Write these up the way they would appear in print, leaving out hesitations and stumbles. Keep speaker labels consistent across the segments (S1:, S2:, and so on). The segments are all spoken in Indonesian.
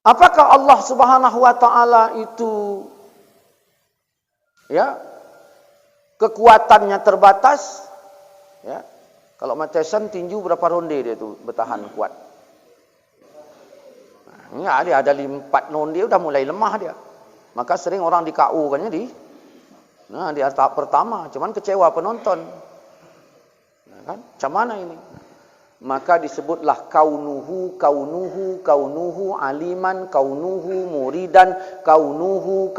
S1: Apakah Allah Subhanahu wa taala itu ya kekuatannya terbatas? Ya. Kalau Tyson tinju berapa ronde dia tu bertahan kuat? Enggak, dia ada 4 ronde udah mulai lemah dia. Maka sering orang di KO kannya di tahap pertama, cuman kecewa penonton. Nah, kan? Macam mana ini? Maka disebutlah kaunuhu aliman, kaunuhu muridan, kaunuhu.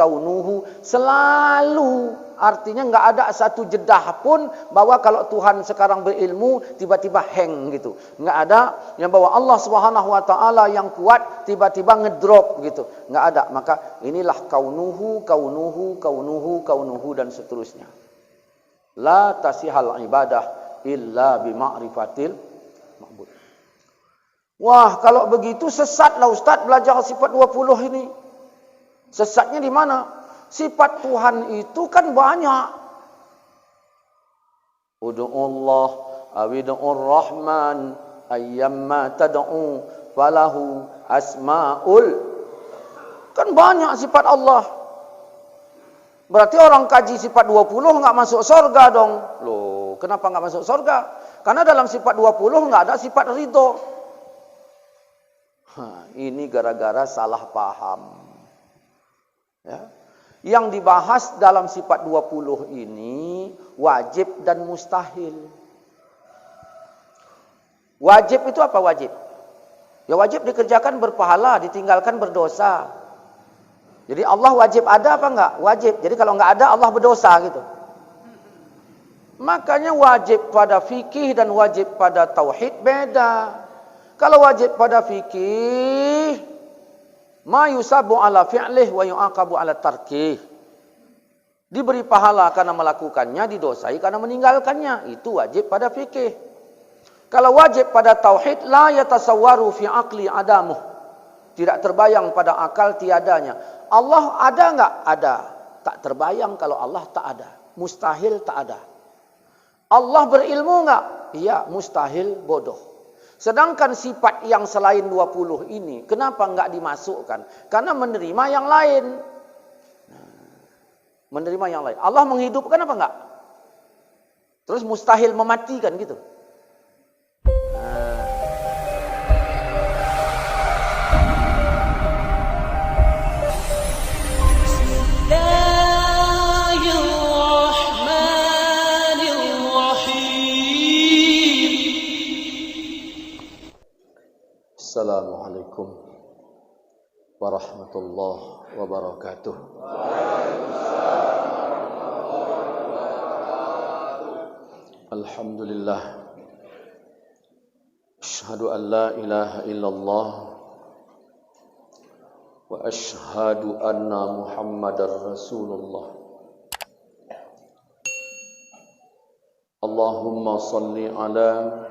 S1: Selalu artinya enggak ada satu jedah pun bahwa kalau Tuhan sekarang berilmu tiba-tiba hang gitu. Enggak ada yang bahwa Allah Subhanahu wa taala yang kuat tiba-tiba ngedrop gitu. Enggak ada. Maka inilah kaunuhu dan seterusnya. La tasihal ibadah illa bima'rifatil ma'bud. Wah, kalau begitu sesatlah Ustaz belajar sifat 20 ini. Sesatnya di mana? Sifat Tuhan itu kan banyak. Udu'ullah awidu'ur rahman ayyamma tad'u falahu asma'ul. Kan banyak sifat Allah. Berarti orang kaji sifat 20 enggak masuk surga dong. Loh, kenapa enggak masuk surga? Karena dalam sifat 20 enggak ada sifat ridho. Ini gara-gara salah paham. Ya. Yang dibahas dalam sifat 20 ini wajib dan mustahil. Wajib itu apa wajib? Ya wajib dikerjakan berpahala, ditinggalkan berdosa. Jadi Allah wajib ada apa enggak? Wajib. Jadi kalau enggak ada Allah berdosa gitu. Makanya wajib pada fikih dan wajib pada tauhid beda. Kalau wajib pada fikih, ma yusabu ala fi'lih wa yu'aqabu ala tarkih. Diberi pahala karena melakukannya, didosai karena meninggalkannya. Itu wajib pada fikih. Kalau wajib pada tauhid, la yatasawwaru fi aqli adamuh. Tidak terbayang pada akal tiadanya. Allah ada enggak? Ada. Tak terbayang kalau Allah tak ada. Mustahil tak ada. Allah berilmu enggak? Iya, mustahil bodoh. Sedangkan sifat yang selain 20 ini, kenapa enggak dimasukkan? Karena menerima yang lain. Menerima yang lain. Allah menghidupkan apa enggak? Terus mustahil mematikan gitu. Assalamualaikum warahmatullahi wabarakatuh. Alhamdulillah. Asyhadu an la ilaha illallah wa asyhadu anna Muhammadar Rasulullah. Allahumma salli ala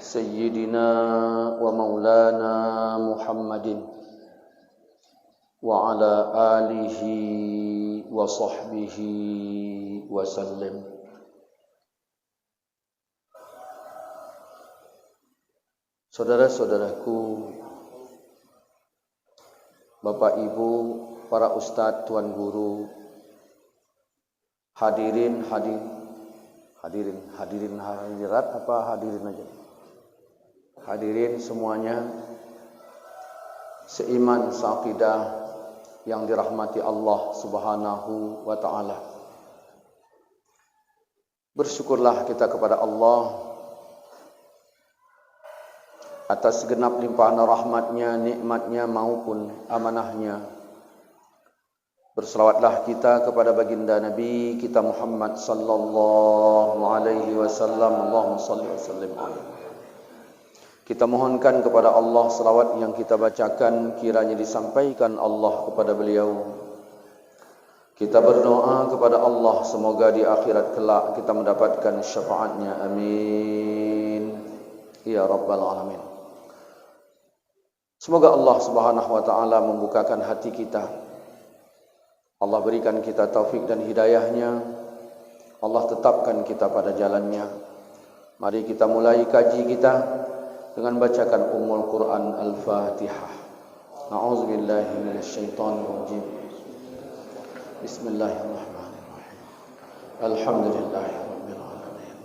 S1: Sayyidina wa maulana Muhammadin wa ala alihi wa sahbihi wa sallim. Saudara-saudaraku, Bapak Ibu, para ustadz, tuan guru, hadirin hadirat apa hadirin aja? Hadirin semuanya, seiman seaqidah yang dirahmati Allah Subhanahu wa taala. Bersyukurlah kita kepada Allah atas segenap limpahan rahmatnya, nikmatnya maupun amanahnya. Berselawatlah kita kepada baginda Nabi kita Muhammad sallallahu alaihi wasallam. Allahumma salli wa sallim alaihi. Kita mohonkan kepada Allah selawat yang kita bacakan kiranya disampaikan Allah kepada beliau. Kita berdoa kepada Allah semoga di akhirat kelak kita mendapatkan syafaatnya. Amin ya rabbal alamin. Semoga Allah Subhanahu wa taala membukakan hati kita. Allah berikan kita taufik dan hidayahnya. Allah tetapkan kita pada jalannya. Mari kita mulai kaji kita dengan bacakan Ummul Quran Al-Fatihah. A'udzu billahi minasyaitonir rajim. Bismillahirrahmanirrahim. Alhamdulillahi rabbil alamin.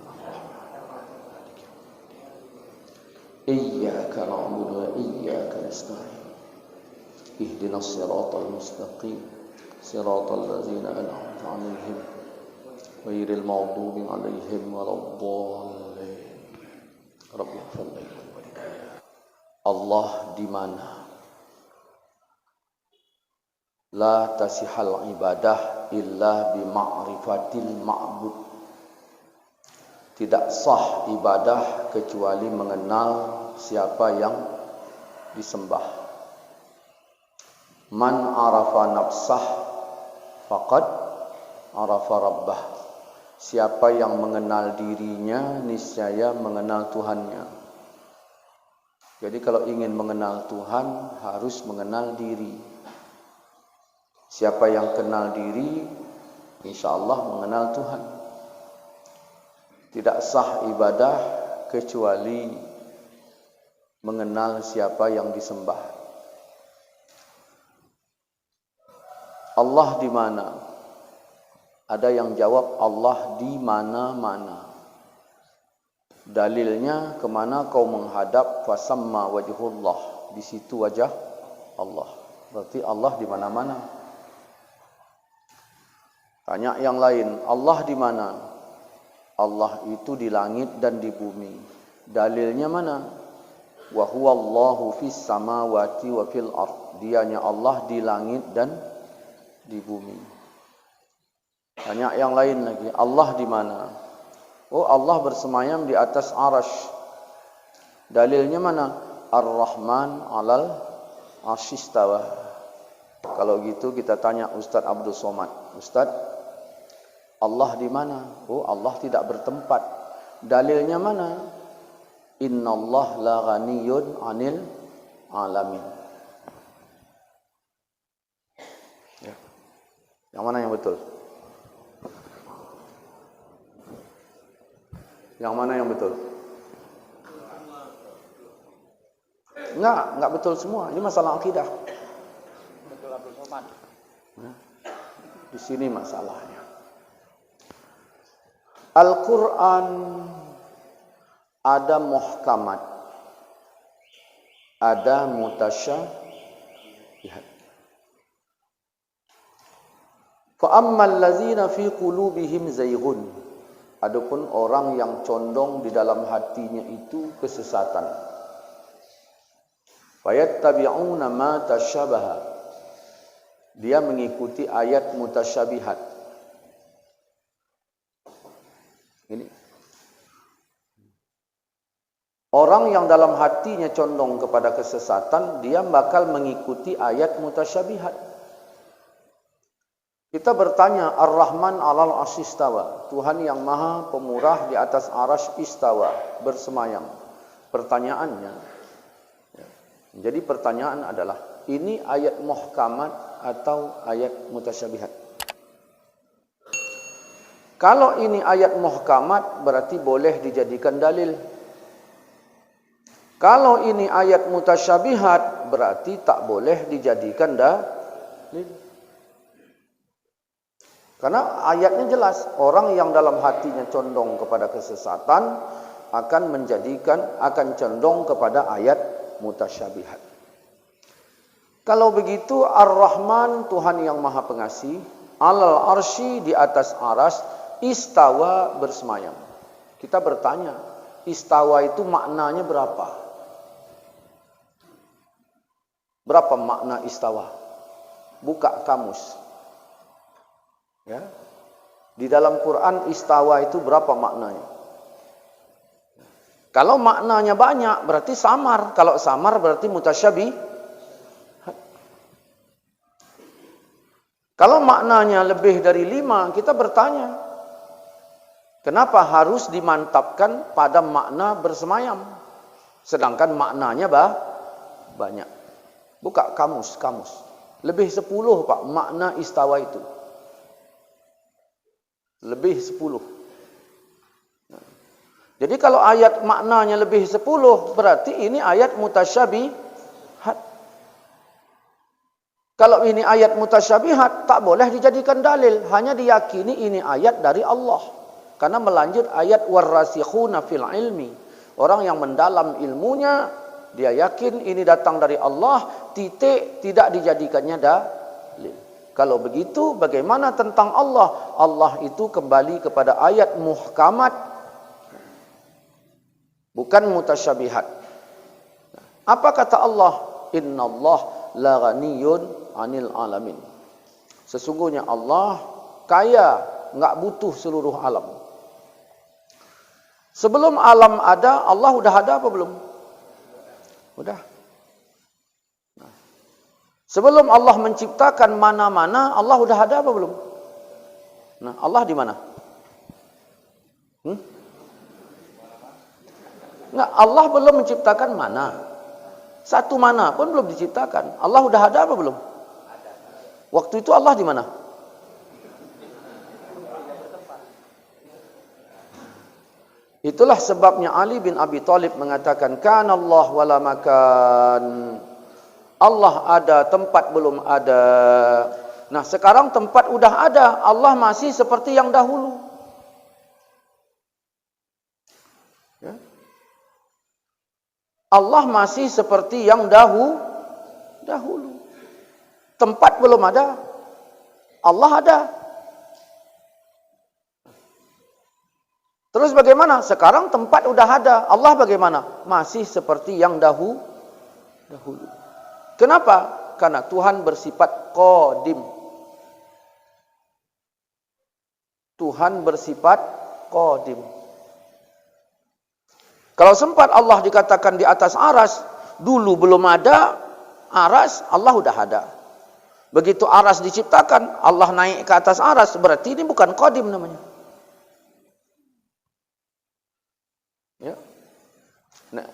S1: Iyyaka na'budu wa iyyaka nasta'in. Ihdinas siratal mustaqim. Siratal ladzina an'amta 'alaihim ghairil maghdubi 'alaihim waladdallin. Rabbi ighfir li. Allah di mana? La tasihal ibadah illa bi ma'rifatil ma'bud. Tidak sah ibadah kecuali mengenal siapa yang disembah. Man arafa nafsah faqad arafa rabbah. Siapa yang mengenal dirinya niscaya mengenal Tuhannya. Jadi kalau ingin mengenal Tuhan harus mengenal diri. Siapa yang kenal diri, insya Allah mengenal Tuhan. Tidak sah ibadah kecuali mengenal siapa yang disembah. Allah di mana? Ada yang jawab Allah di mana-mana. Dalilnya kemana kau menghadap fasamma wajhullah, di situ wajah Allah. Berarti Allah di mana-mana. Tanya yang lain, Allah di mana? Allah itu di langit dan di bumi. Dalilnya mana? Wa huwallahu fis samawati wa fil ard. Dianya Allah di langit dan di bumi. Tanya yang lain lagi, Allah di mana? Oh, Allah bersemayam di atas arasy. Dalilnya mana? Ar-Rahman 'alal 'arsy istawa. Kalau gitu kita tanya Ustaz Abdul Somad. Ustaz, Allah di mana? Oh, Allah tidak bertempat. Dalilnya mana? Innallah la ghaniyun 'anil 'alamin. Ya. Yang mana yang betul? Yang mana yang betul? Enggak betul semua. Ini masalah akidah. Betul Abdul Somad. Di sini masalahnya. Al-Quran ada muhkamat, ada mutasyabihat. Fa ammal ladzina fi qulubihim zayghun. Adapun orang yang condong di dalam hatinya itu kesesatan. Fayattabi'una ma tasyabaha. Dia mengikuti ayat mutasyabihat. Ini orang yang dalam hatinya condong kepada kesesatan, dia bakal mengikuti ayat mutasyabihat. Kita bertanya, Ar-Rahman 'alal 'arsy istawa. Tuhan yang Maha Pemurah di atas arasy istawa, bersemayam. Pertanyaannya, jadi pertanyaan adalah, ini ayat muhkamat atau ayat mutasyabihat? Kalau ini ayat muhkamat berarti boleh dijadikan dalil. Kalau ini ayat mutasyabihat berarti tak boleh dijadikan dalil. Karena ayatnya jelas, orang yang dalam hatinya condong kepada kesesatan akan condong kepada ayat mutasyabihat. Kalau begitu Ar-Rahman, Tuhan yang Maha Pengasih, 'alal 'arsy, di atas aras, istawa, bersemayam. Kita bertanya, istawa itu maknanya berapa? Berapa makna istawa? Buka kamus. Ya. Di dalam Quran istawa itu berapa maknanya? Kalau maknanya banyak berarti samar. Kalau samar berarti mutasyabih. Kalau maknanya lebih dari 5, kita bertanya, kenapa harus dimantapkan pada makna bersemayam? Sedangkan maknanya banyak. Buka kamus. Lebih 10 Pak, makna istawa itu. Lebih 10. Jadi kalau ayat maknanya lebih 10, berarti ini ayat mutasyabihat. Kalau ini ayat mutasyabihat, tak boleh dijadikan dalil. Hanya diyakini ini ayat dari Allah. Karena melanjut ayat warrasikhuna fil ilmi. Orang yang mendalam ilmunya, dia yakin ini datang dari Allah, titik, tidak dijadikannya dalil. Kalau begitu, bagaimana tentang Allah? Allah itu kembali kepada ayat muhkamat, bukan mutasyabihat. Apa kata Allah? Innallah la ghaniyun 'anil alamin. Sesungguhnya Allah kaya, enggak butuh seluruh alam. Sebelum alam ada, Allah udah ada apa belum? Udah. Nah, sebelum Allah menciptakan mana-mana, Allah udah ada apa belum? Nah, Allah di mana? Enggak, Allah belum menciptakan mana. Satu mana pun belum diciptakan. Allah udah ada apa belum? Waktu itu Allah di mana? Itulah sebabnya Ali bin Abi Thalib mengatakan, Kana Allah wala makan. Allah ada, tempat belum ada. Nah, sekarang tempat udah ada, Allah masih seperti yang dahulu. Ya. Allah masih seperti yang dahulu. Tempat belum ada, Allah ada. Terus bagaimana? Sekarang tempat udah ada, Allah bagaimana? Masih seperti yang dahulu. Kenapa? Karena Tuhan bersifat qadim. Tuhan bersifat qadim. Kalau sempat Allah dikatakan di atas aras, dulu belum ada aras, Allah udah ada. Begitu aras diciptakan, Allah naik ke atas aras, berarti ini bukan qadim namanya. Ya. Nah,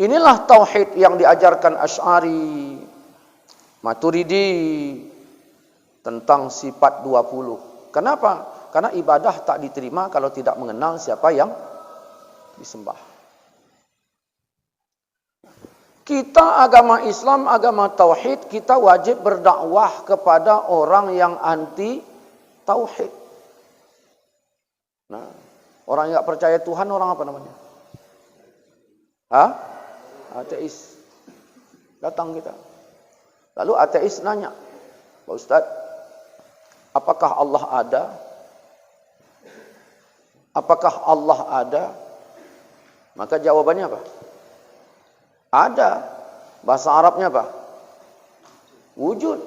S1: inilah tauhid yang diajarkan Asy'ari, Maturidi tentang sifat 20. Kenapa? Karena ibadah tak diterima kalau tidak mengenal siapa yang disembah. Kita agama Islam, agama tauhid, kita wajib berdakwah kepada orang yang anti tauhid. Nah, orang yang tak percaya Tuhan, orang apa namanya? Ateis. Datang kita. Lalu ateis nanya, Pak Ustaz, apakah Allah ada? Apakah Allah ada? Maka jawabannya apa? Ada. Bahasa Arabnya apa? Wujud.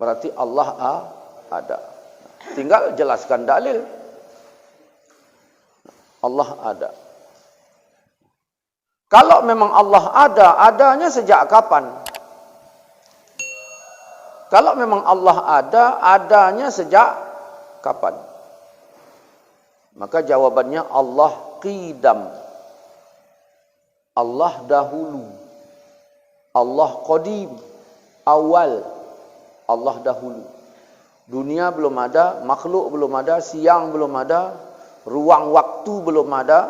S1: Berarti Allah ada. Tinggal jelaskan dalil. Allah ada. Kalau memang Allah ada, adanya sejak kapan? Kalau memang Allah ada, adanya sejak kapan? Maka jawabannya Allah qidam. Allah dahulu. Allah qadim. Awal. Allah dahulu. Dunia belum ada, makhluk belum ada, siang belum ada, ruang waktu belum ada,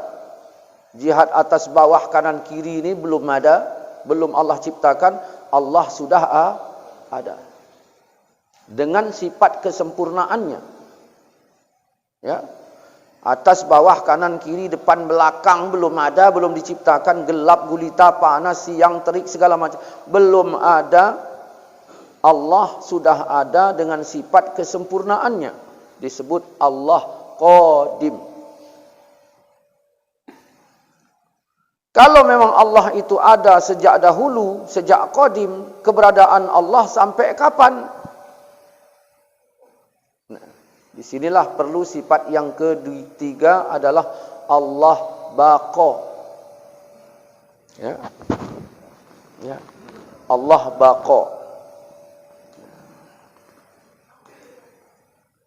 S1: jihad atas bawah kanan kiri ini belum ada, belum Allah ciptakan, Allah sudah ada. Dengan sifat kesempurnaannya. Ya. Atas bawah kanan kiri depan belakang belum ada, belum diciptakan, gelap gulita panas siang terik segala macam belum ada. Allah sudah ada dengan sifat kesempurnaannya, disebut Allah qadim. Kalau memang Allah itu ada sejak dahulu, sejak qadim, keberadaan Allah sampai kapan? Nah, disinilah perlu sifat yang ketiga adalah Allah baqa. Ya. Ya. Allah baqa.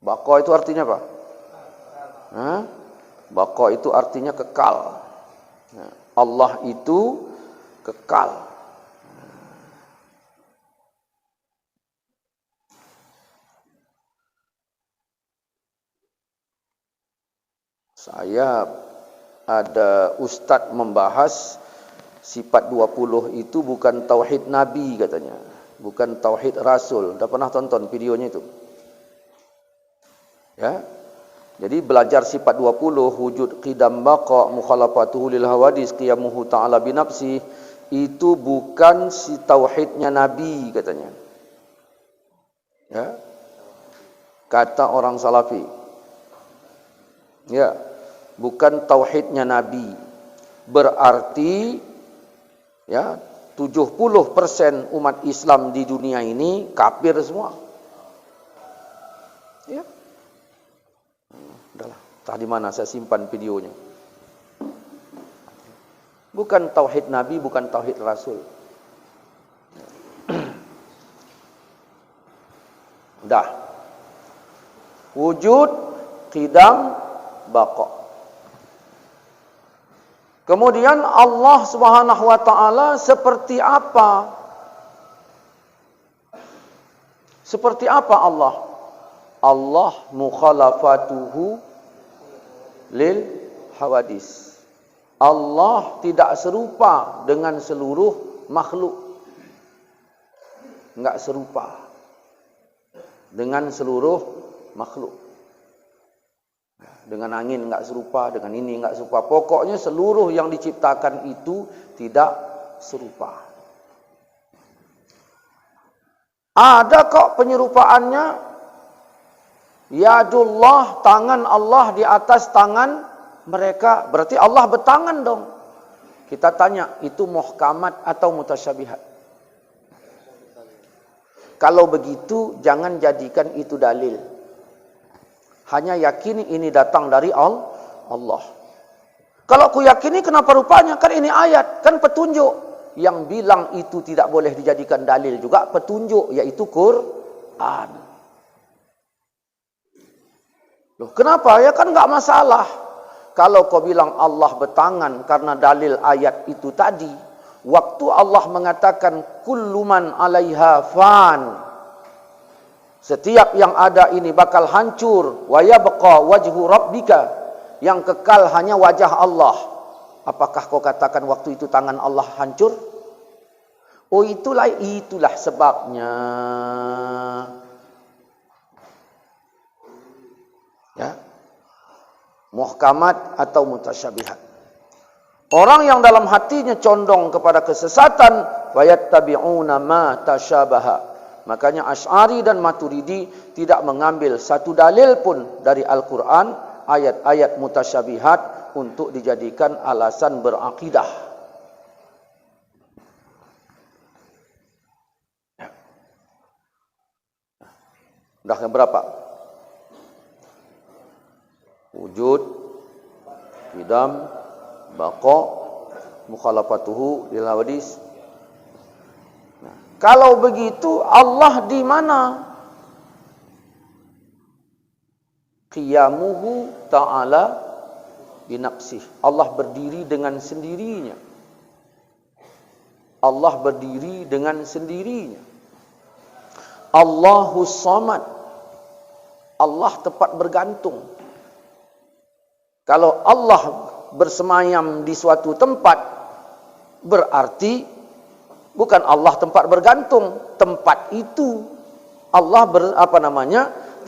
S1: Baqa itu artinya apa? Baqa itu artinya kekal. Allah itu kekal. Saya ada ustadz membahas Sifat 20 itu bukan tauhid Nabi katanya. Bukan tauhid Rasul. Dah pernah tonton videonya itu? Ya. Jadi belajar sifat 20, wujud qidam baqa, mukhalafatuhu lil hawadis, qiyamuhu ta'ala binafsi, itu bukan si tauhidnya Nabi katanya. Ya. Kata orang Salafi. Ya, bukan tauhidnya Nabi. Berarti ya, 70% umat Islam di dunia ini kafir semua. Ya. Udahlah, tadi mana saya simpan videonya. Bukan tauhid Nabi, bukan tauhid Rasul. Dah. Wujud, qidam, baqa. Kemudian Allah Subhanahu wa taala seperti apa? Seperti apa Allah? Allah mukhalafatuhu lil hawadis. Allah tidak serupa dengan seluruh makhluk. Enggak serupa dengan seluruh makhluk. Dengan angin enggak serupa, dengan ini enggak serupa. Pokoknya seluruh yang diciptakan itu tidak serupa. Ada kok penyerupaannya. Yadullah, tangan Allah di atas tangan mereka. Berarti Allah bertangan dong. Kita tanya, itu muhkamat atau mutasyabihat? Kalau begitu, jangan jadikan itu dalil. Hanya yakini ini datang dari Allah. Kalau aku yakini, kenapa rupanya? Kan ini ayat, kan petunjuk. Yang bilang itu tidak boleh dijadikan dalil juga petunjuk, yaitu Quran. Loh, kenapa? Ya kan enggak masalah. Kalau kau bilang Allah bertangan karena dalil ayat itu tadi, waktu Allah mengatakan kullu man 'alaiha fan, setiap yang ada ini bakal hancur, wa yabqa wajhu rabbika, yang kekal hanya wajah Allah. Apakah kau katakan waktu itu tangan Allah hancur? Oh, itulah sebabnya. Ya. Muhkamat atau mutasyabihat. Orang yang dalam hatinya condong kepada kesesatan, fayattabi'una ma tasyabaha. Makanya Asy'ari dan Maturidi tidak mengambil satu dalil pun dari Al-Quran, ayat-ayat mutasyabihat untuk dijadikan alasan berakidah. Dah yang berapa? Wujud, qidam, baqa, mukhalafatuhu lil hawadis. Kalau begitu Allah di mana? Qiyamuhu ta'ala binafsih. Allah berdiri dengan sendirinya. Allah berdiri dengan sendirinya. Allahus Samad. Allah tempat bergantung. Kalau Allah bersemayam di suatu tempat, berarti bukan Allah tempat bergantung. Tempat itu Allah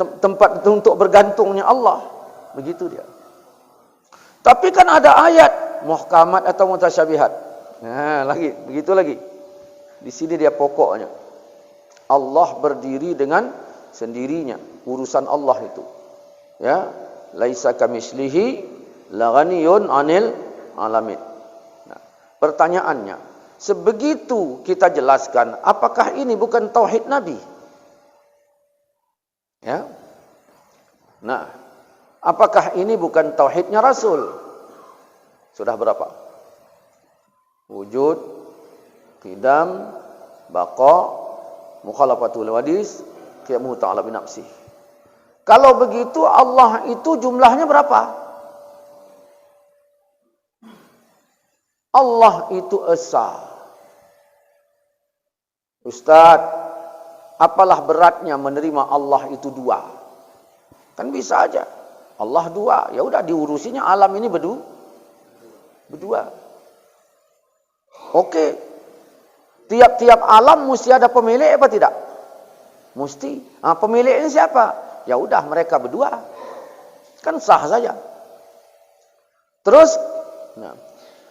S1: tempat untuk bergantungnya Allah. Begitu dia. Tapi kan ada ayat muhkamat atau mutasyabihat. Nah, begitu lagi. Di sini dia pokoknya. Allah berdiri dengan sendirinya. Urusan Allah itu. Ya, laisa kamitslihi la ghaniyun 'anil alamin. Nah, pertanyaannya, sebegitu kita jelaskan, apakah ini bukan tauhid Nabi? Ya. Nah, apakah ini bukan tauhidnya Rasul? Sudah berapa? Wujud, qidam, baqa, mukhalafatul hadis, qiyamuhu ta'ala binafsih. Kalau begitu Allah itu jumlahnya berapa? Allah itu esa. Ustaz, apalah beratnya menerima Allah itu dua? Kan bisa aja. Allah dua, ya udah diurusinya alam ini berdua. Oke. Tiap-tiap alam mesti ada pemilik apa tidak? Mesti. Pemilik ini siapa? Ya udah mereka berdua. Kan sah saja. Terus,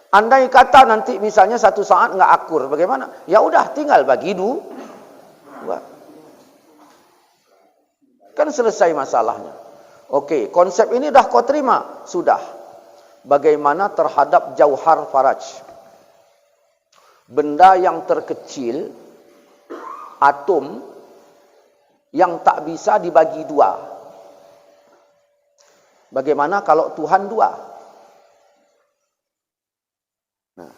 S1: andai kata nanti misalnya satu saat nggak akur, bagaimana? Ya udah tinggal bagi dua. Kan selesai masalahnya. Oke, konsep ini dah kau terima? Sudah. Bagaimana terhadap jauhar faraj? Benda yang terkecil, atom, yang tak bisa dibagi dua. Bagaimana kalau Tuhan dua? Nah,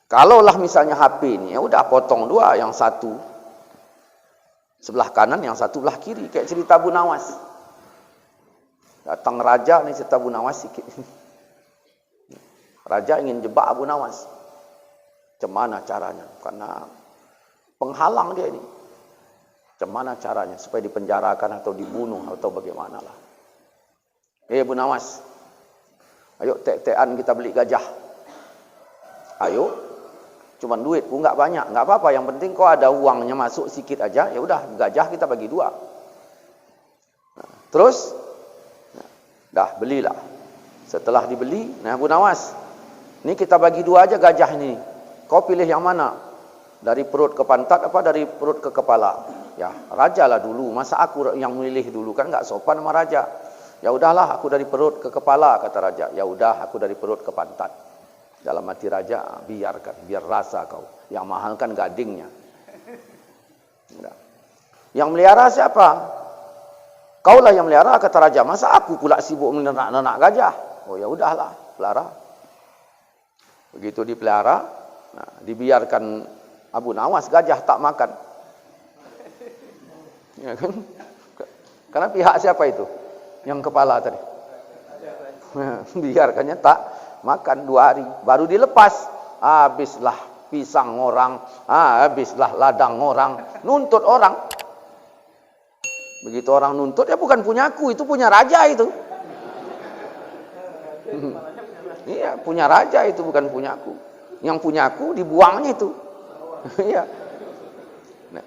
S1: kalaulah misalnya HP ini, ya udah potong dua, yang satu sebelah kanan, yang satu belah kiri, kayak cerita Abu Nawas. Datang raja nih, cerita Abu Nawas sikit. Raja ingin jebak Abu Nawas. Macam mana caranya? Karena penghalang dia ini. Macam mana caranya supaya dipenjarakan atau dibunuh atau bagaimanalah. Abu Nawas, ayo tek-tekan kita beli gajah. Ayo, cuman duit pun nggak banyak, nggak apa-apa. Yang penting kau ada uangnya masuk sedikit aja. Ya udah, gajah kita bagi dua. Terus, dah belilah. Setelah dibeli, Abu Nawas, ini kita bagi dua aja gajah ini. Kau pilih yang mana? Dari perut ke pantat apa dari perut ke kepala? Ya, raja lah dulu. Masa aku yang milih dulu, kan nggak sopan sama raja. Ya udahlah, aku dari perut ke kepala, kata raja. Ya udah, aku dari perut ke pantat. Dalam hati raja, biarkan, biar rasa kau. Yang mahal kan gadingnya. Udah. Yang melihara siapa? Kaulah yang melihara, kata raja. Masa aku pula sibuk menenak gajah? Oh ya udahlah, pelihara. Begitu dipelihara, dibiarkan Abu Nawas, gajah tak makan. Ya kan? Karena pihak siapa itu? Yang kepala tadi. Biarkannya tak makan 2 hari, baru dilepas. Habislah pisang orang, habislah ladang orang, nuntut orang. Begitu orang nuntut, ya bukan punyaku, itu punya raja itu. Iya, punya raja itu, bukan punyaku. Yang punyaku dibuangnya itu. Iya. Nah,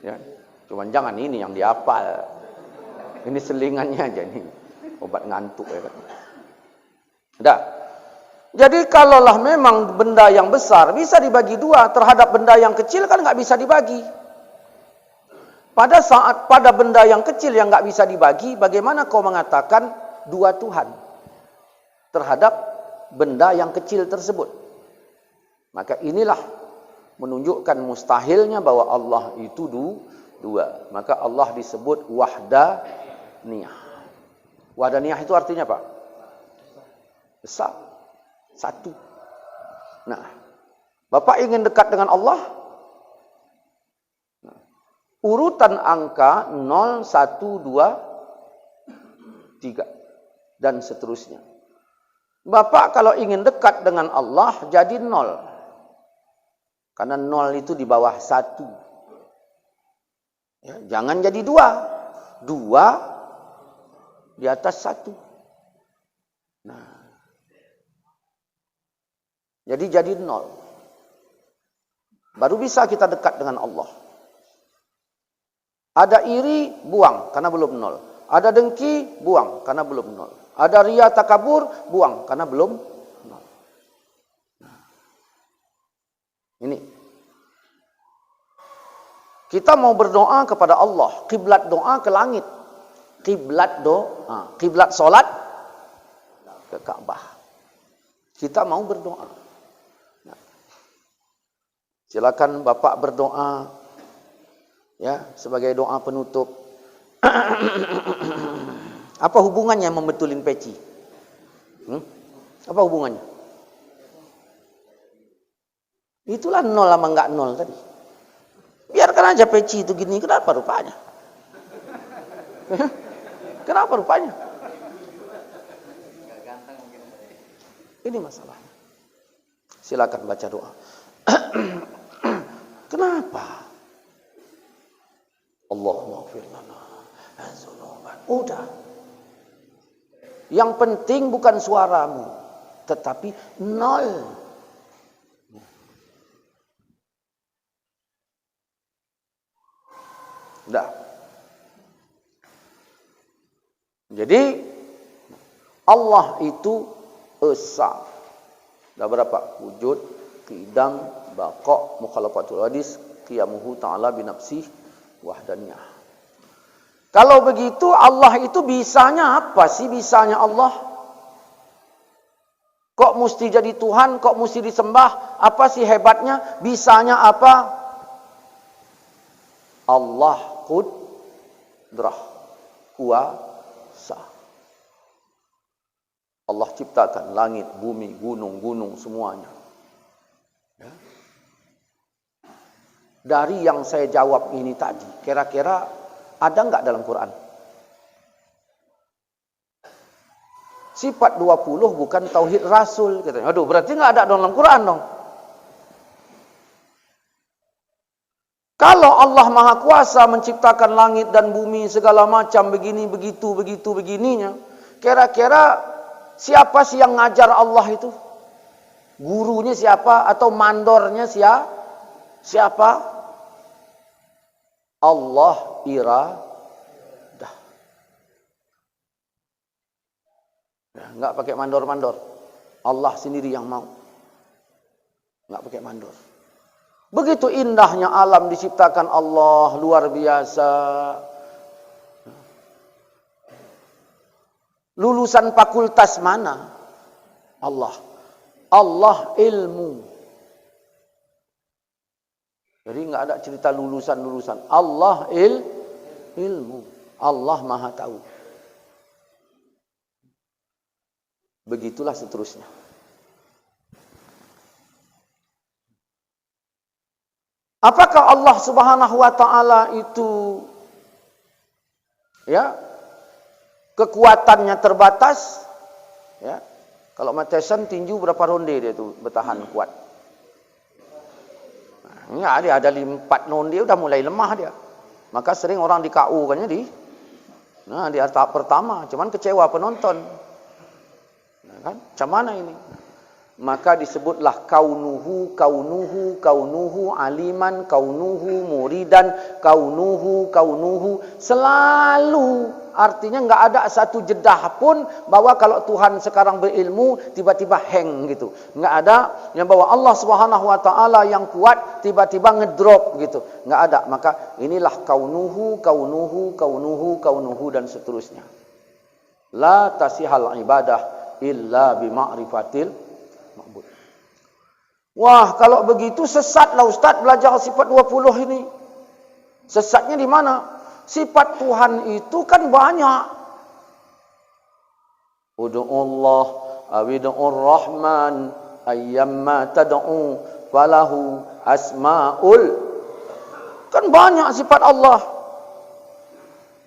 S1: ya. Cuman jangan ini yang dihafal. Ini selingannya aja nih. Obat ngantuk ya kan. Dah. Jadi kalaulah memang benda yang besar bisa dibagi dua, terhadap benda yang kecil kan nggak bisa dibagi. Pada benda yang kecil yang nggak bisa dibagi, bagaimana kau mengatakan dua Tuhan terhadap benda yang kecil tersebut? Maka inilah menunjukkan mustahilnya bahwa Allah itu dua. Maka Allah disebut wahdaniyah. Wahdaniyah itu artinya apa? Besar. Satu. Nah, Bapak ingin dekat dengan Allah? Nah, urutan angka 0, 1, 2, 3 dan seterusnya. Bapak kalau ingin dekat dengan Allah jadi 0. Karena 0 itu di bawah 1. Ya, jangan jadi 2. 2 di atas 1. Nah, jadi 0. Baru bisa kita dekat dengan Allah. Ada iri, buang karena belum 0. Ada dengki, buang karena belum 0. Ada ria takabur, buang karena belum 0. Ini. Kita mau berdoa kepada Allah, kiblat doa ke langit. Kiblat doa, kiblat solat ke Ka'bah. Kita mau berdoa. Nah, silakan Bapak berdoa ya sebagai doa penutup. Apa hubungannya membetulin peci? Apa hubungannya? Itulah 0 sama enggak 0 tadi. Biarkan aja peci itu gini, kenapa rupanya? Kenapa rupanya? Ini masalahnya. Silakan baca doa. Kenapa? Allahumma ighfir lana dzunuban. Udah. Yang penting bukan suaramu, tetapi 0. Dah. Jadi Allah itu esa. Dah berapa? Wujud, qidam, baqa, mukhalafatul hadis, qiyamuhu ta'ala binafsih, wahdaniyah. Kalau begitu Allah itu bisanya apa sih bisanya Allah? Kok mesti jadi Tuhan? Kok mesti disembah? Apa sih hebatnya? Bisanya apa? Allah qudrah, kuasa. Allah ciptakan langit, bumi, gunung-gunung semuanya. Ya. Dari yang saya jawab ini tadi, kira-kira ada enggak dalam Quran? Sifat 20 bukan tauhid rasul, katanya. Aduh, berarti enggak ada dalam Quran dong. Kalau Allah Maha Kuasa menciptakan langit dan bumi segala macam begini, begitu, begininya, kira-kira siapa sih yang ngajar Allah itu? Gurunya siapa? Atau mandornya siapa? Allah iradah. Ya, enggak pakai mandor-mandor. Allah sendiri yang mau. Enggak pakai mandor. Begitu indahnya alam diciptakan Allah, luar biasa. Lulusan fakultas mana? Allah. Allah ilmu. Jadi enggak ada cerita lulusan-lulusan. Allah ilmu. Allah Maha tahu. Begitulah seterusnya. Apakah Allah Subhanahu wa taala itu ya kekuatannya terbatas? Ya. Kalau Mike Tyson tinju berapa ronde dia tu bertahan kuat? Nah, dia ada 4 ronde udah mulai lemah dia. Maka sering orang di KO kannya di tahap pertama, cuman kecewa penonton. Nah, kan? Macam mana ini? Maka disebutlah kaunuhu aliman, kaunuhu muridan, kaunuhu. Selalu artinya enggak ada satu jedah pun bahwa kalau Tuhan sekarang berilmu tiba-tiba hang gitu. Enggak ada yang bahwa Allah Subhanahu wa taala yang kuat tiba-tiba ngedrop gitu. Enggak ada. Maka inilah kaunuhu dan seterusnya. La tasihal ibadah illa bima'rifatil ma'bud. Wah, kalau begitu sesatlah Ustaz belajar sifat 20 ini. Sesatnya di mana? Sifat Tuhan itu kan banyak. Ud'ullah awid'ur rahman ayyamma tad'u falahu asmaul. Kan banyak sifat Allah.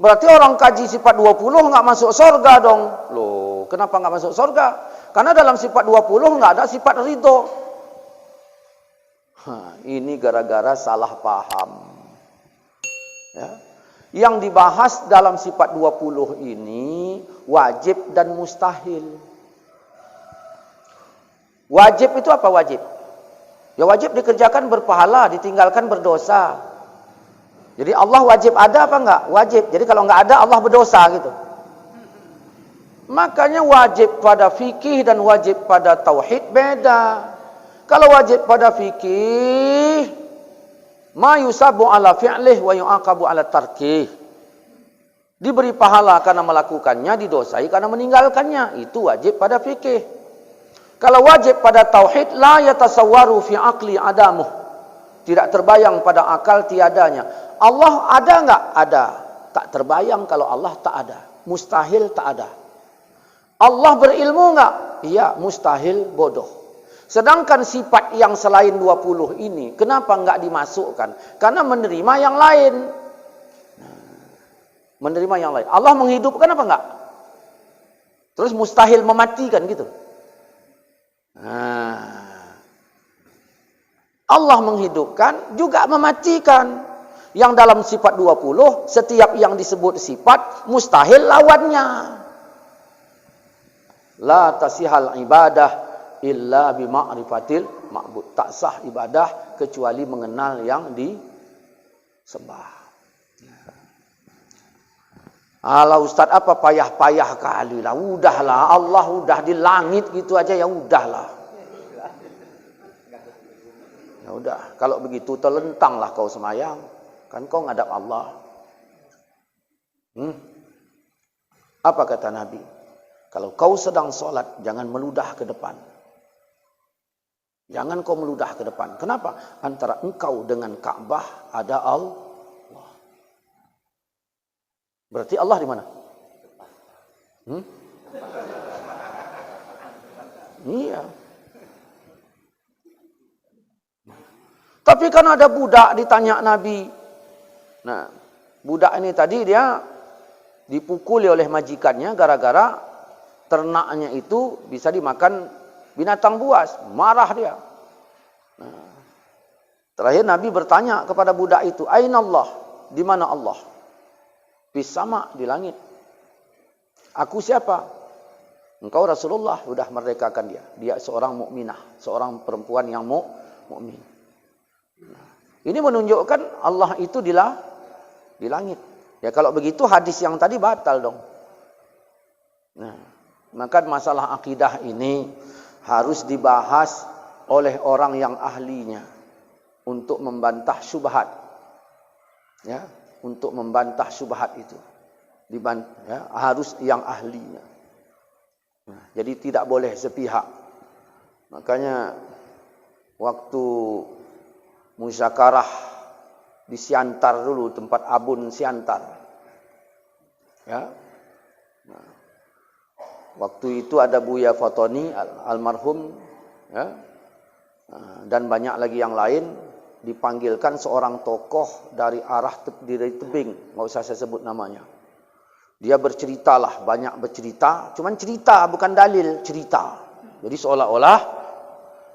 S1: Berarti orang kaji sifat 20 enggak masuk surga dong. Loh, kenapa enggak masuk surga? Karena dalam sifat 20 enggak ada sifat ridho. Ini gara-gara salah paham. Ya. Yang dibahas dalam sifat 20 ini wajib dan mustahil. Wajib itu apa wajib? Ya wajib dikerjakan berpahala, ditinggalkan berdosa. Jadi Allah wajib ada apa enggak? Wajib. Jadi kalau enggak ada Allah berdosa gitu. Makanya wajib pada fikih dan wajib pada tauhid beda. Kalau wajib pada fikih, ma yusabu ala fi'lih wa yu'aqabu ala tarkih. Diberi pahala karena melakukannya, didosai karena meninggalkannya. Itu wajib pada fikih. Kalau wajib pada tauhid, la yatasawwaru fi aqli adamuh. Tidak terbayang pada akal tiadanya. Allah ada enggak? Ada. Tak terbayang kalau Allah tak ada. Mustahil tak ada. Allah berilmu enggak? Iya, mustahil bodoh. Sedangkan sifat yang selain 20 ini, kenapa enggak dimasukkan? Karena menerima yang lain. Menerima yang lain. Allah menghidupkan apa enggak? Terus mustahil mematikan gitu. Allah menghidupkan juga mematikan. Yang dalam sifat 20, setiap yang disebut sifat, mustahil lawannya. La tasihal ibadah illa bima'rifatil ma'bud. Tak sah ibadah kecuali mengenal yang disembah. Alah Ustaz, apa payah-payah kali lah. Udahlah, Allah udah di langit gitu aja, ya udahlah. Ya udah, kalau begitu terlentanglah kau semayang. Kan kau ngadap Allah. Apa kata Nabi? Kalau kau sedang sholat, jangan meludah ke depan. Jangan kau meludah ke depan. Kenapa? Antara engkau dengan Ka'bah ada Allah. Berarti Allah di mana? Iya. Tapi kan ada budak ditanya Nabi. Nah, budak ini tadi dia dipukuli oleh majikannya gara-gara ternaknya itu bisa dimakan binatang buas. Marah dia. Nah, terakhir Nabi bertanya kepada budak itu, "Aina Allah?" Di mana Allah? Fis sama, di langit. Aku siapa? Engkau Rasulullah, sudah merdekakan dia. Dia seorang mukminah, seorang perempuan yang mukmin. Ini menunjukkan Allah itu di langit. Ya kalau begitu hadis yang tadi batal dong. Nah, maka masalah akidah ini harus dibahas oleh orang yang ahlinya untuk membantah syubhat. Ya, untuk membantah syubhat itu. Ya, harus yang ahlinya. Nah, jadi tidak boleh sepihak. Makanya waktu musyakarah di Siantar dulu, tempat Abun Siantar. Ya. Nah, waktu itu ada Buya Fatoni almarhum, ya. Dan banyak lagi yang lain, dipanggilkan seorang tokoh dari arah dari tebing, nggak usah saya sebut namanya. Dia berceritalah, banyak bercerita, cuman cerita bukan dalil, cerita. Jadi seolah-olah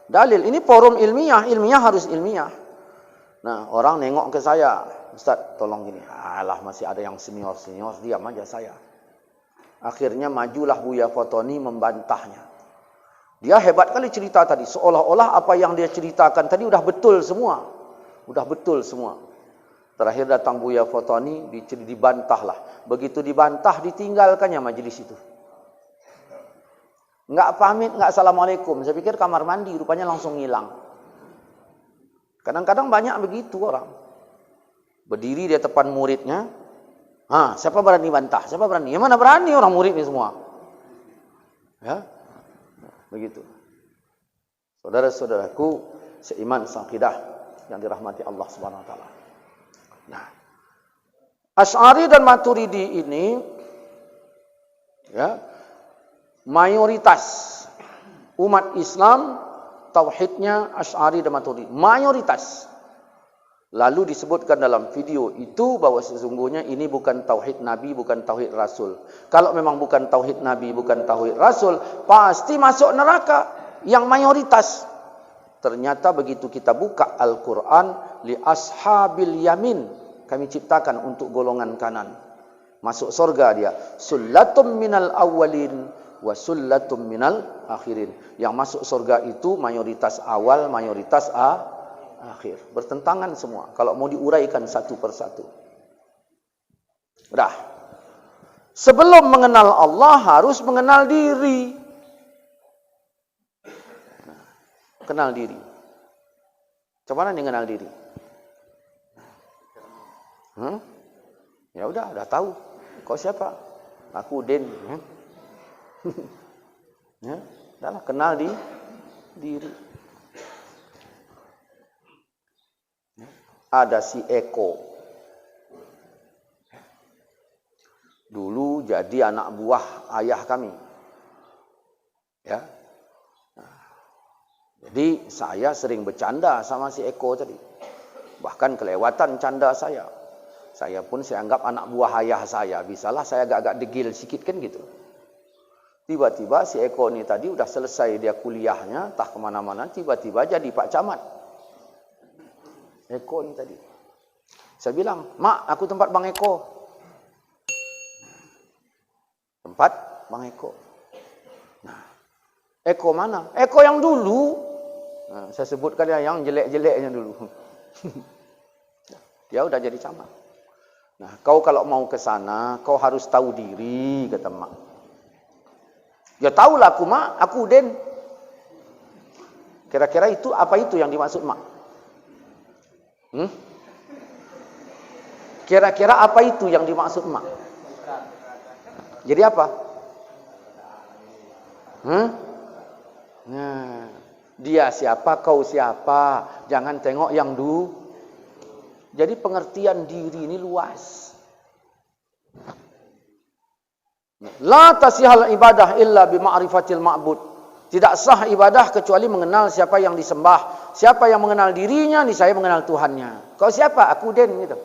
S1: dalil. Ini forum ilmiah, ilmiah harus ilmiah. Nah, orang nengok ke saya, "Ustaz, tolong gini." Alah, masih ada yang senior-senior, diam aja saya. Akhirnya majulah Buya Fatoni membantahnya. Dia hebat kali cerita tadi, seolah-olah apa yang dia ceritakan tadi udah betul semua. Udah betul semua. Terakhir datang Buya Fatoni, dibantahlah. Begitu dibantah, ditinggalkannya majelis itu. Enggak pamit, enggak assalamualaikum. Saya pikir kamar mandi, rupanya langsung hilang. Kadang-kadang banyak begitu orang. Berdiri di depan muridnya. Siapa berani bantah? Siapa berani? Yang mana berani orang murid ini semua? Ya, begitu. Saudara-saudaraku, seiman seaqidah yang dirahmati Allah Subhanahu wa taala. Nah, Asy'ari dan Maturidi ini ya, mayoritas umat Islam tauhidnya Asy'ari dan Maturidi, mayoritas. Lalu disebutkan dalam video itu bahwa sesungguhnya ini bukan tauhid Nabi, bukan tauhid Rasul. Kalau memang bukan tauhid Nabi, bukan tauhid Rasul, pasti masuk neraka yang mayoritas. Ternyata begitu kita buka Al-Quran, li ashabil yamin, kami ciptakan untuk golongan kanan. Masuk surga dia. Sullatum minal awwalin wa sullatum minal akhirin. Yang masuk surga itu mayoritas awal, mayoritas akhir. Bertentangan semua. Kalau mau diuraikan satu persatu. Dah. Sebelum mengenal Allah harus mengenal diri. Kenal diri. Coba mana nih kenal diri? Ya udah tahu. Kau siapa? Aku Udin. Ya, udahlah kenal diri. Ada si Eko. Dulu jadi anak buah ayah kami. Ya. Jadi saya sering bercanda sama si Eko tadi. Bahkan kelewatan canda saya. Saya pun saya anggap anak buah ayah saya. Bisalah saya agak-agak degil sikit kan gitu. Tiba-tiba si Eko ini tadi udah selesai dia kuliahnya, entah kemana-mana, tiba-tiba jadi Pak Camat. Eko ini tadi. Saya bilang, "Mak, aku tempat Bang Eko." Tempat Bang Eko. Nah, Eko mana? Eko yang dulu. Nah, saya sebutkan yang jelek-jeleknya dulu. Dia udah jadi camat. Nah, kau kalau mau ke sana, kau harus tahu diri, kata mak. Ya tahulah aku mak, aku Den. Kira-kira itu apa itu yang dimaksud mak? Kira-kira apa itu yang dimaksud mak? Jadi apa? Nah, dia siapa, kau siapa? Jangan tengok yang Jadi pengertian diri ini luas. La tasihal ibadah illa bima'rifatil ma'bud. Tidak sah ibadah kecuali mengenal siapa yang disembah. Siapa yang mengenal dirinya, nih saya mengenal Tuhannya. Kau siapa? Aku Den gitu.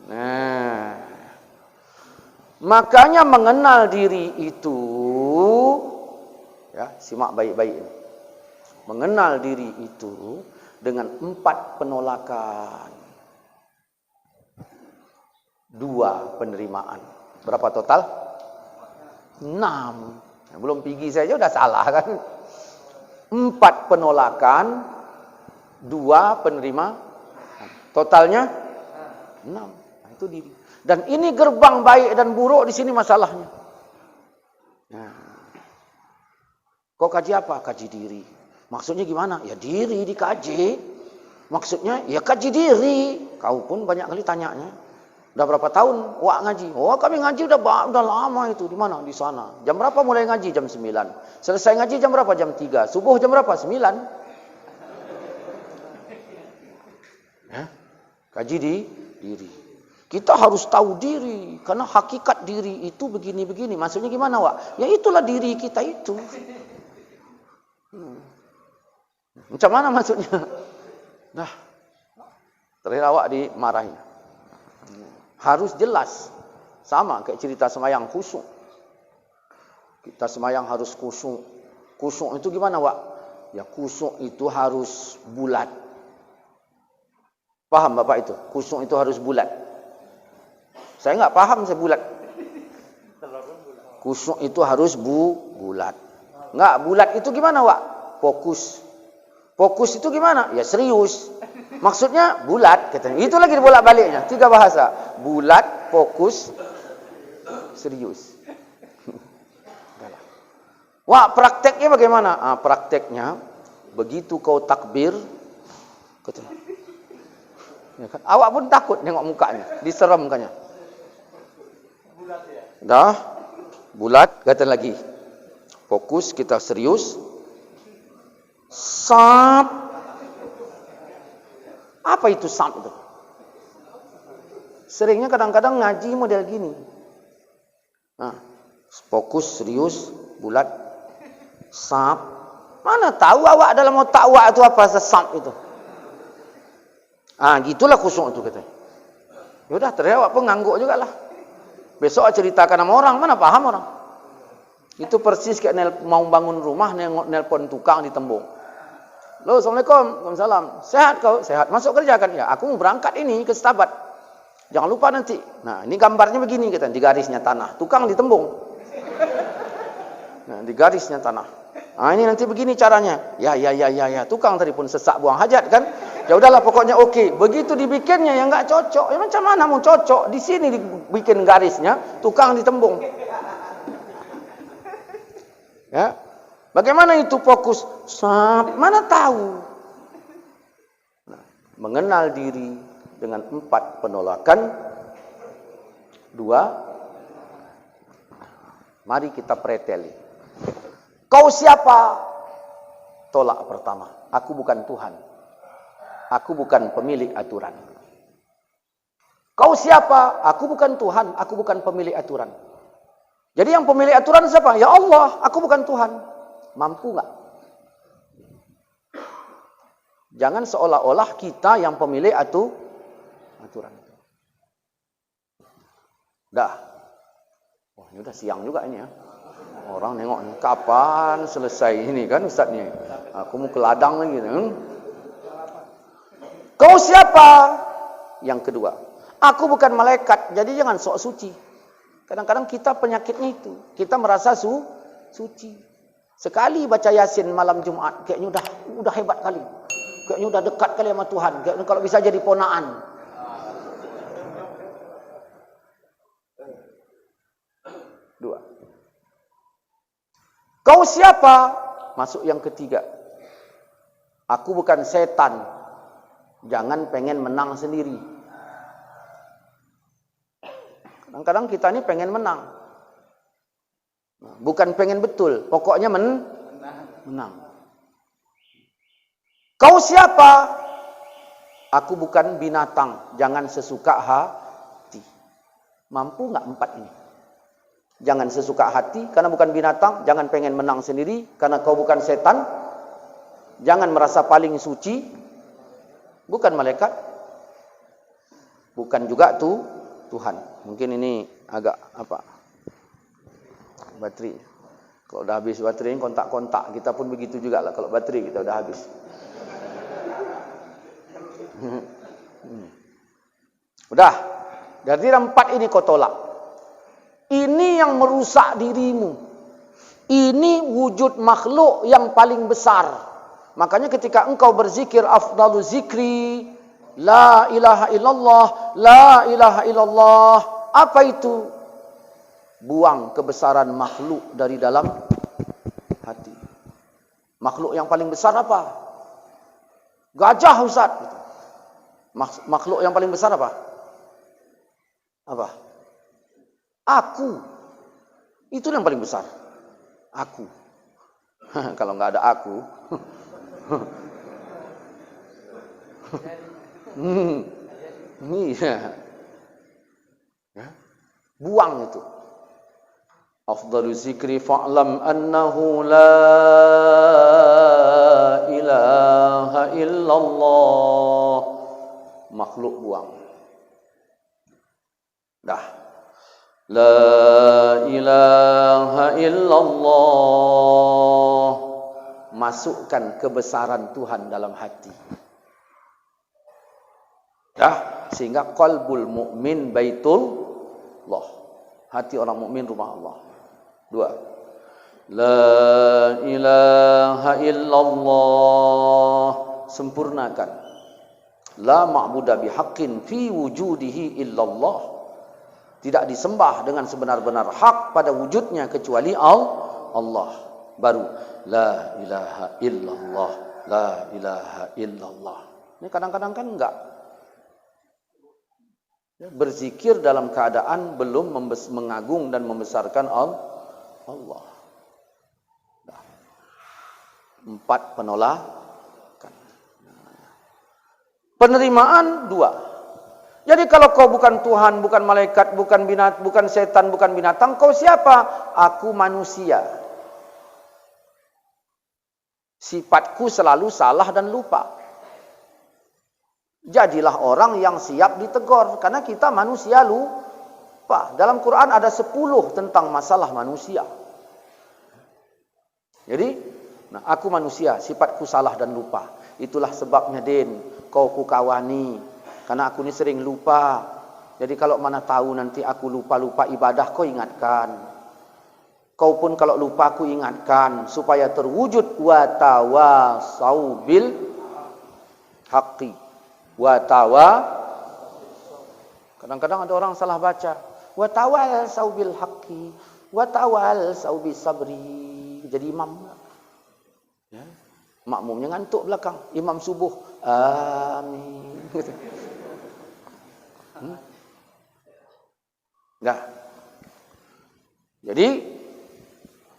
S1: Nah, makanya mengenal diri itu, ya, simak baik-baik ini. Mengenal diri itu dengan 4 penolakan, 2 penerimaan. Berapa total? 6. Belum pergi saja udah salah kan? 4 penolakan, 2 penerimaan. Totalnya 6. Nah, itu diri. Dan ini gerbang baik dan buruk di sini masalahnya. Nah, kau kaji apa? Kaji diri. Maksudnya gimana? Ya diri dikaji. Maksudnya ya kaji diri. Kau pun banyak kali tanyanya. Udah berapa tahun wak ngaji? Oh, kami ngaji udah lama itu. Di mana? Di sana. Jam berapa mulai ngaji? Jam 9. Selesai ngaji jam berapa? Jam 3. Subuh jam berapa? 9. Ya? Kaji diri. Kita harus tahu diri. Karena hakikat diri itu begini-begini. Maksudnya gimana wak? Ya itulah diri kita itu. Macam mana maksudnya? Nah, terakhir awak dimarahi. Harus jelas. Sama kayak cerita semayang khusyuk. Kita semayang harus khusyuk. Khusyuk itu gimana wak? Ya khusyuk itu harus bulat. Paham bapak itu? Khusyuk itu harus bulat. Saya nggak paham saya bulat. Khusyuk itu harus bulat. Nggak bulat itu gimana wak? Fokus. Fokus itu gimana? Ya serius. Maksudnya bulat. Katanya. Itu lagi bolak-baliknya. 3 bahasa. Bulat, fokus, serius. Wah, prakteknya bagaimana? Prakteknya, begitu kau takbir, katanya. Ya kan? Awak pun takut nengok mukanya. Diseramkannya. Dah, bulat, kata lagi. Fokus, kita serius. Sap. Apa itu sap itu? Seringnya kadang-kadang ngaji model gini. Nah, fokus, serius, bulat, sap. Mana tahu awak dalam otak awak itu apa sap itu? Gitulah khusyuk itu katanya. Yaudah, ternyata awak pun ngangguk juga lah. Besok ceritakan sama orang, mana paham orang? Itu persis kayak mau bangun rumah, nelpon tukang di tembok. Loh, Assalamualaikum. Waalaikumsalam. Sehat kau? Sehat. Masuk kerja kan? Ya, aku mau berangkat ini ke Setabat. Jangan lupa nanti. Nah, ini gambarnya begini kita, di garisnya tanah. Tukang di tembung. Nah, di garisnya tanah. Ini nanti begini caranya. Ya. Tukang tadi pun sesak buang hajat kan? Ya udahlah pokoknya oke. Begitu dibikinnya yang enggak cocok. Ya macam mana mau cocok? Di sini dibikin garisnya, tukang di tembung. Ya. Bagaimana itu fokus? Mana tahu? Nah, mengenal diri dengan 4 penolakan. 2. Mari kita preteli. Kau siapa? Tolak pertama. Aku bukan Tuhan. Aku bukan pemilik aturan. Kau siapa? Aku bukan Tuhan. Aku bukan pemilik aturan. Jadi yang pemilik aturan siapa? Ya Allah. Aku bukan Tuhan. Mampu nggak? Jangan seolah-olah kita yang pemilik aturan. Dah. Wah, ini udah siang juga ini ya. Orang nengok nih, kapan selesai ini kan Ustaz nih. Aku mau ke ladang lagi. Kau siapa? Yang kedua, aku bukan malaikat, jadi jangan sok suci. Kadang-kadang kita penyakitnya itu, kita merasa suci. Sekali baca Yasin malam Jumat, kayaknya udah hebat kali. kayaknya udah dekat kali sama Tuhan. Kayaknya kalau bisa jadi ponaan. Dua. Kau siapa? Masuk yang ketiga. Aku bukan setan. Jangan pengen menang sendiri. Kadang-kadang kita ini pengen menang. Bukan pengen betul. Pokoknya menang. Kau siapa? Aku bukan binatang. Jangan sesuka hati. Mampu nggak empat ini? Jangan sesuka hati karena bukan binatang. Jangan pengen menang sendiri karena kau bukan setan. Jangan merasa paling suci. Bukan malaikat. Bukan juga Tuhan. Mungkin ini agak apa? Baterai. Kalau udah habis baterai kontak-kontak. Kita pun begitu juga lah kalau baterai kita udah habis. Udah. Dari 4 ini kau tolak. Ini yang merusak dirimu. Ini wujud makhluk yang paling besar. Makanya ketika engkau berzikir afdalu zikri, la ilaha illallah, la ilaha illallah. Apa itu? Buang kebesaran makhluk dari dalam hati. Makhluk yang paling besar apa? Gajah, Ustaz. Makhluk yang paling besar apa? Apa? Aku. Itu yang paling besar. Aku. Kalau nggak ada aku. Iya. Buang itu. Afdalu zikri fa'lam annahu la ilaha illallah. Makhluk buang. Dah. La ilaha illallah. Masukkan kebesaran Tuhan dalam hati. Dah, sehingga qalbul mukmin baitullah. Hati orang mukmin rumah Allah. 2. La ilaha illallah. Sempurnakan. La ma'budu bihaqqin fi wujudihi illallah. Tidak disembah dengan sebenar-benar hak pada wujudnya kecuali Allah. Baru la ilaha illallah, la ilaha illallah. Ini kadang-kadang kan enggak. Berzikir dalam keadaan belum mengagung dan membesarkan Allah. 4 penolakan. Penerimaan 2. Jadi kalau kau bukan Tuhan, bukan malaikat, bukan bukan setan, bukan binatang, kau siapa? Aku manusia. Sifatku selalu salah dan lupa. Jadilah orang yang siap ditegur, karena kita manusia lupa. Dalam Quran ada 10 tentang masalah manusia. Jadi, aku manusia, sifatku salah dan lupa. Itulah sebabnya kau kukawani. Karena aku ni sering lupa. Jadi kalau mana tahu nanti aku lupa-lupa ibadah, kau ingatkan. Kau pun kalau lupa aku ingatkan. Supaya terwujud watawasau bil haqqi. Kadang-kadang ada orang salah baca. Watawasau bil haqqi. Watawasau bis sabri. Jadi imam. Ya. Makmumnya ngantuk belakang. Imam subuh. Amin. Nah, jadi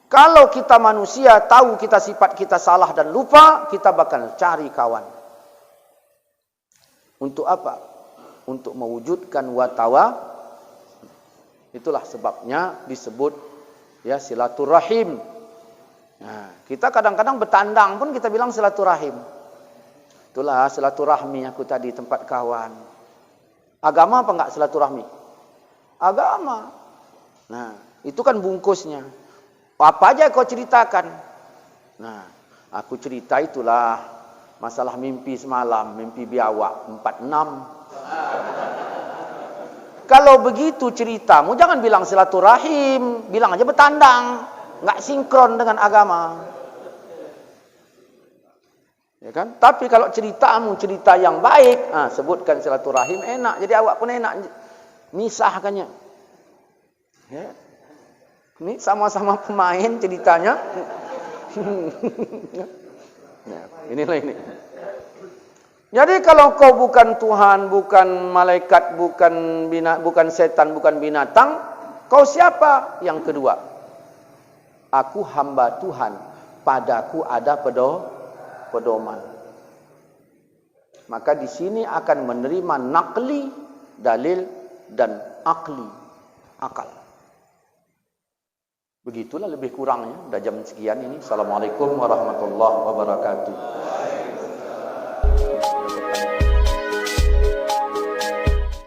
S1: kalau kita manusia tahu kita sifat kita salah dan lupa, kita bakal cari kawan. Untuk apa? Untuk mewujudkan watawa. Itulah sebabnya disebut ya silaturahim. Nah, kita kadang-kadang bertandang pun kita bilang silaturahim. Itulah silaturahmi aku tadi tempat kawan. Agama apa enggak silaturahmi? Agama. Nah, itu kan bungkusnya. Apa aja kau ceritakan? Nah, aku cerita itulah masalah mimpi semalam, mimpi biawak 46. Kalau begitu ceritamu jangan bilang silaturahim, bilang aja bertandang, enggak sinkron dengan agama. Ya kan? Tapi kalau ceritamu cerita yang baik, sebutkan silaturahim enak. Jadi awak pun enak misahkannya. Ya. Ini sama-sama pemain ceritanya. Nah, inilah ini. Jadi kalau kau bukan Tuhan, bukan malaikat, bukan setan, bukan binatang, kau siapa? Yang kedua, aku hamba Tuhan, padaku ada pedoman. Maka di sini akan menerima naqli, dalil dan akli, akal. Begitulah lebih kurangnya. Dah jam sekian ini. Assalamualaikum warahmatullahi wabarakatuh.